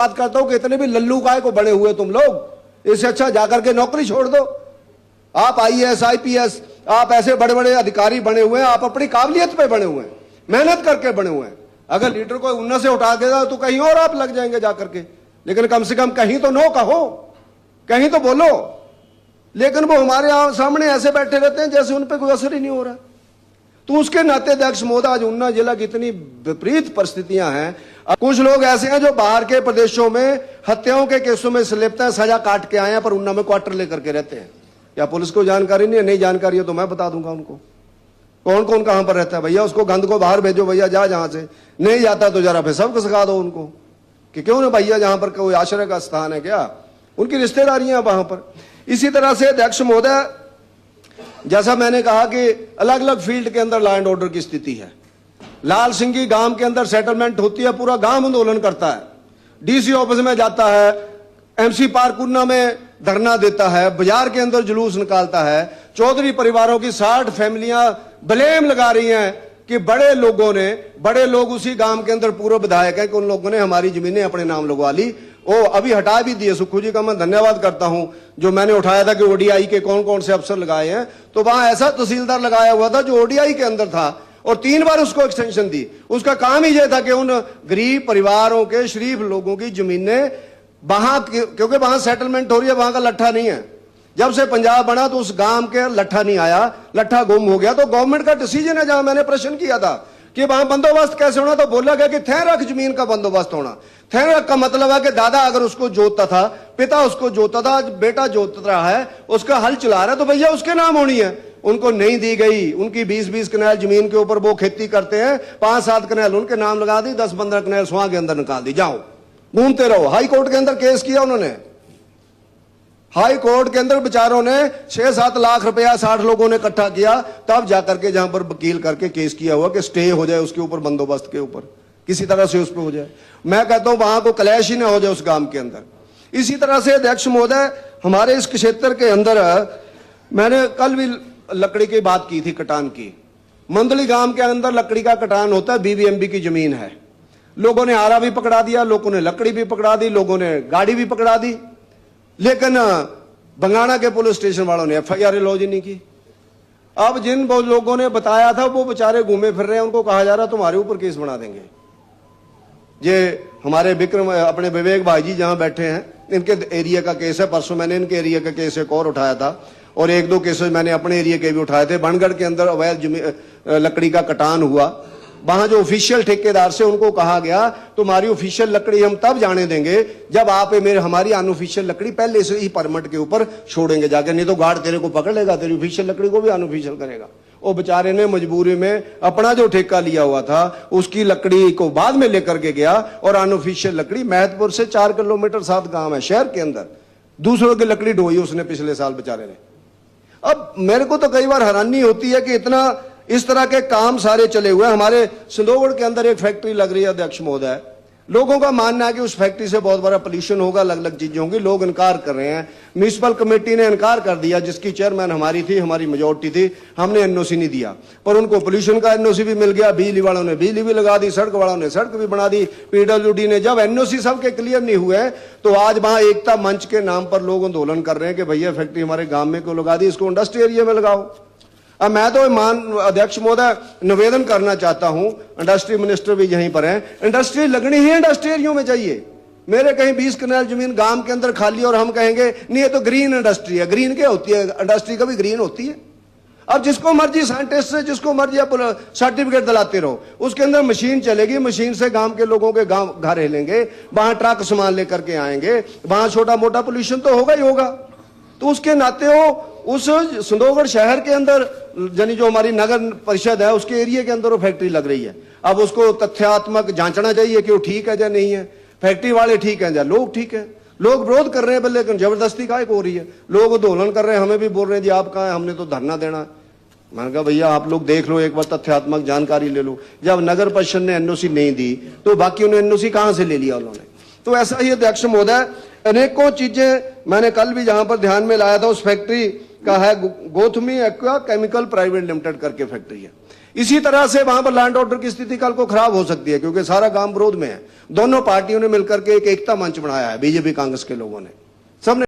बात करता हूं कि इतने भी लल्लू काय को बने हुए तुम लोग, इससे अच्छा जाकर के नौकरी छोड़ दो। आप आईएएस आईपीएस, आप ऐसे बड़े बड़े अधिकारी बने हुए हैं, आप अपनी काबिलियत पे बने हुए हैं, मेहनत करके बने हुए हैं। अगर लीडर को उन्नत से उठा देगा तो कहीं और आप लग जाएंगे जाकर के, लेकिन कम से कम कहीं तो नो कहो, कहीं तो बोलो। लेकिन वो हमारे सामने ऐसे बैठे रहते हैं जैसे उन पर कोई असर ही नहीं हो रहा। तो उसके नाते अध्यक्ष महोदय, आज ऊना जिला की इतनी विपरीत परिस्थितियां हैं। कुछ लोग ऐसे हैं जो बाहर के प्रदेशों में हत्याओं के केसों में संलिप्त हैं, सजा काट के आए हैं, पर ऊना में क्वार्टर लेकर के रहते हैं। क्या पुलिस को जानकारी नहीं है? नहीं जानकारी है तो मैं बता दूंगा उनको कौन कौन कहां पर रहता है। भैया उसको गंद को बाहर भेजो, भैया जा जहां से, नहीं जाता तो जरा फिर सबको सिखा दो उनको कि क्यों ना भैया, जहां पर कोई आश्रय का स्थान है क्या, उनकी रिश्तेदारियां वहां पर। इसी तरह से अध्यक्ष महोदय, जैसा मैंने कहा कि अलग अलग फील्ड के अंदर लॉ एंड ऑर्डर की स्थिति है। लाल सिंगी गांव के अंदर सेटलमेंट होती है, पूरा गांव आंदोलन करता है, डीसी ऑफिस में जाता है, एमसी पार्क ऊना में धरना देता है, बाजार के अंदर जुलूस निकालता है। चौधरी परिवारों की 60 फैमिलियां ब्लेम लगा रही हैं कि बड़े लोग उसी गांव के अंदर पूर्व विधायक है कि उन लोगों ने हमारी जमीनें अपने नाम लगवा ली। वो अभी हटा भी दिए। सुक्खू जी का मैं धन्यवाद करता हूं, जो मैंने उठाया था कि ओडीआई के कौन कौन से अफसर लगाए हैं, तो वहां ऐसा तहसीलदार लगाया हुआ था जो ओडीआई के अंदर था और 3 बार उसको एक्सटेंशन दी। उसका काम ही यह था कि उन गरीब परिवारों के, शरीफ लोगों की जमीनें वहां, क्योंकि वहां सेटलमेंट हो रही है, वहां का लट्ठा नहीं है। जब से पंजाब बना तो उस गांव के लट्ठा नहीं आया, लट्ठा गुम हो गया। तो गवर्नमेंट का डिसीजन है, जहां मैंने प्रश्न किया था कि वहां बंदोबस्त कैसे होना, तो बोला गया कि थैरक जमीन का बंदोबस्त होना। थैरक का मतलब है कि दादा अगर उसको जोतता था, पिता उसको जोतता था, आज बेटा जोत रहा है, उसका हल चला रहा है, तो भैया उसके नाम होनी है। उनको नहीं दी गई। उनकी 20-20 कनाल जमीन के ऊपर वो खेती करते हैं, 5-7 कनाल उनके नाम लगा दी, 10-15 कनाल सुहा के अंदर निकाल दी, जाओ घूमते रहो। हाई कोर्ट के अंदर केस किया उन्होंने, हाई कोर्ट के अंदर बेचारों ने 6-7 लाख रुपया 60 लोगों ने इकट्ठा किया, तब जाकर के जहां पर वकील करके केस किया हुआ कि स्टे हो जाए उसके ऊपर, बंदोबस्त के ऊपर किसी तरह से उस पर हो जाए। मैं कहता हूं वहां को क्लैश ही ना हो जाए उस गांव के अंदर। इसी तरह से अध्यक्ष महोदय, हमारे इस क्षेत्र के अंदर मैंने कल भी लकड़ी की बात की थी, कटान की। मंदली गांव के अंदर लकड़ी का कटान होता है, बीबीएमबी की जमीन है। लोगों ने आरा भी पकड़ा दिया, लोगों ने लकड़ी भी पकड़ा दी, लोगों ने गाड़ी भी पकड़ा दी, लेकिन बंगाणा के पुलिस स्टेशन वालों ने एफआईआर लॉन्च नहीं की। अब जिन लोगों ने बताया था वो बेचारे घूमे फिर रहे हैं, उनको कहा जा रहा है तुम्हारे ऊपर केस बना देंगे। ये हमारे विक्रम, अपने विवेक भाई जी जहां बैठे हैं, इनके एरिया का केस है। परसों मैंने इनके एरिया का केस एक और उठाया था, और 1-2 केसेस मैंने अपने एरिया के भी उठाए थे। बनगढ़ के अंदर अवैध लकड़ी का कटान हुआ। वहां जो ऑफिशियल ठेकेदार से उनको कहा गया तुम्हारी ऑफिशियल लकड़ी हम तब जाने देंगे जब आप हमारी अनऑफिशियल लकड़ी पहले से ही परमिट के ऊपर छोड़ेंगे जाके, नहीं तो गार्ड तेरे को पकड़ लेगा, तेरी ऑफिशियल लकड़ी को भी अनऑफिशियल करेगा। वो बेचारे ने मजबूरी में अपना जो ठेका लिया हुआ था उसकी लकड़ी को बाद में लेकर के गया, और अनऑफिशियल लकड़ी महतपुर से 4 किलोमीटर 7 गांव है शहर के अंदर, दूसरों की लकड़ी ढोई उसने पिछले साल बेचारे ने। अब मेरे को तो कई बार हैरानी होती है कि इतना इस तरह के काम सारे चले हुए। हमारे सिंधोगढ़ के अंदर एक फैक्ट्री लग रही है अध्यक्ष महोदय, लोगों का मानना है कि उस फैक्ट्री से बहुत बड़ा पोल्यूशन होगा, अलग अलग चीजें होंगी, लोग इनकार कर रहे हैं। म्यूनिसिपल कमेटी ने इनकार कर दिया, जिसकी चेयरमैन हमारी थी, हमारी मेजोरिटी थी, हमने एनओसी नहीं दिया, पर उनको पोल्यूशन का एनओसी भी मिल गया, बिजली वालों ने बिजली भी लगा दी, सड़क वालों ने सड़क भी बना दी, पीडब्ल्यूडी ने। जब एनओसी सबके क्लियर नहीं हुए तो आज वहां एकता मंच के नाम पर लोग आंदोलन कर रहे हैं कि भैया फैक्ट्री हमारे गांव में क्यों लगा दी, इसको इंडस्ट्री एरिया में लगाओ। अब मैं तो अध्यक्ष महोदय निवेदन करना चाहता हूं, इंडस्ट्री मिनिस्टर भी यहीं पर हैं, इंडस्ट्री लगनी ही इंडस्ट्री एरिया में चाहिए। मेरे कहीं 20 कनाल जमीन गांव के अंदर खाली और हम कहेंगे नहीं ये तो ग्रीन इंडस्ट्री है। ग्रीन क्या होती है? इंडस्ट्री कभी ग्रीन होती है? अब जिसको मर्जी साइंटिस्ट से जिसको मर्जी आप सर्टिफिकेट दिलाते रहो, उसके अंदर मशीन चलेगी, मशीन से गांव के लोगों के गांव घर हिलेंगे, वहां ट्रक सामान लेकर के आएंगे, वहां छोटा मोटा पोल्यूशन तो होगा ही होगा। तो उसके नाते हो उस सिंधोगढ़ शहर के अंदर यानी जो हमारी नगर परिषद है उसके एरिया के अंदर वो फैक्ट्री लग रही है। अब उसको तथ्यात्मक जांचना चाहिए कि वो ठीक है या नहीं है, फैक्ट्री वाले ठीक है या लोग ठीक है। लोग विरोध कर रहे हैं लेकिन जबरदस्ती काहे को हो रही है, लोग आंदोलन कर रहे हैं, हमें भी बोल रहे हैं जी आप कहाँ हैं, हमने तो धरना देना। मैंने कहा भैया आप लोग देख लो, एक बार तथ्यात्मक जानकारी ले लो। जब नगर परिषद ने एनओसी नहीं दी तो बाकी उन्हें एनओसी कहां से ले लिया उन्होंने। तो ऐसा ही अध्यक्ष महोदय अनेकों चीजें मैंने कल भी जहां पर ध्यान में लाया था, उस फैक्ट्री का है गोथमी एक्वा केमिकल प्राइवेट लिमिटेड करके फैक्ट्री है। इसी तरह से वहां पर लैंड ऑर्डर की स्थिति कल को खराब हो सकती है, क्योंकि सारा गांव विरोध में है। दोनों पार्टियों ने मिलकर के एक एकता मंच बनाया है, बीजेपी कांग्रेस के लोगों ने, सबने